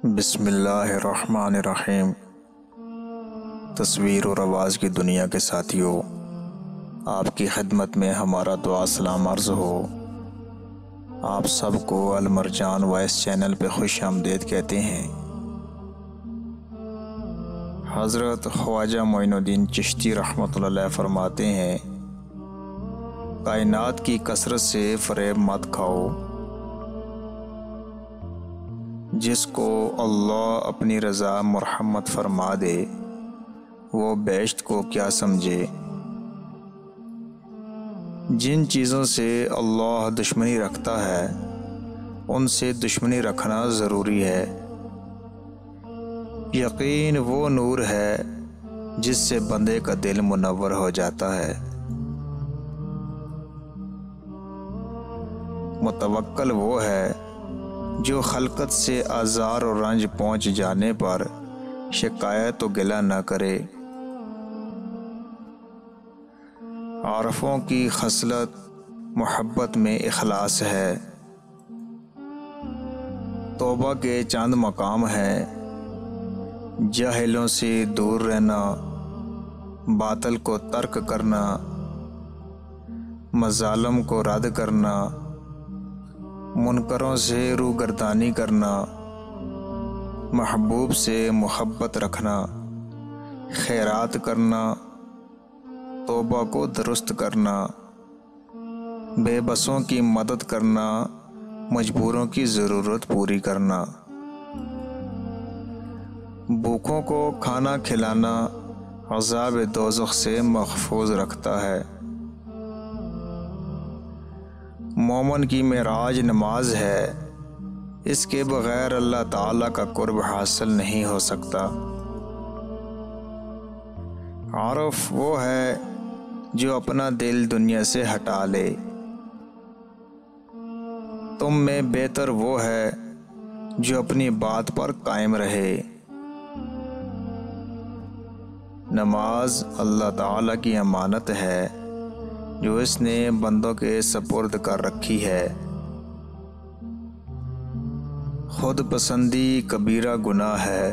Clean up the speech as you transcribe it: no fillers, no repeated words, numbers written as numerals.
बिस्मिल्लाहिर्रहमानिर्रहीम। तस्वीर और आवाज़ की दुनिया के साथियों, आपकी खिदमत में हमारा दुआ सलाम अर्ज़ हो। आप सबको अल मरजान वॉइस चैनल पे खुश आमदीद कहते हैं। हज़रत ख्वाजा मोइनुद्दीन चिश्ती रहमतुल्लाह अलैह फरमाते हैं, कायनात की कसरत से फ़रेब मत खाओ। जिसको अल्लाह अपनी रज़ा मरहमत फरमा दे वो बेश्त को क्या समझे। जिन चीज़ों से अल्लाह दुश्मनी रखता है उनसे दुश्मनी रखना ज़रूरी है। यकीन वो नूर है जिससे बंदे का दिल मुनव्वर हो जाता है। मुतवक्कल वो है जो खलकत से आज़ार और रंज पहुँच जाने पर शिकायत और गिला न करे। आरफों की खसलत मोहब्बत में इखलास है। तौबा के चंद मकाम हैं, जाहिलों से दूर रहना, बातिल को तर्क करना, मज़ालम को रद्द करना, मुनकरों से रूगर्दानी करना, महबूब से मोहब्बत रखना, खैरात करना, तौबा को दुरुस्त करना, बेबसों की मदद करना, मजबूरों की ज़रूरत पूरी करना, भूखों को खाना खिलाना अज़ाब दोज़ख से महफूज रखता है। मोमन की मेराज नमाज है, इसके बग़ैर अल्लाह ताला का कुर्ब हासिल नहीं हो सकता। आरफ वो है जो अपना दिल दुनिया से हटा ले। तुम में बेहतर वो है जो अपनी बात पर कायम रहे। नमाज अल्लाह ताला की अमानत है जो इसने बंदों के सपुर्द कर रखी है। खुद पसंदी कबीरा गुनाह है,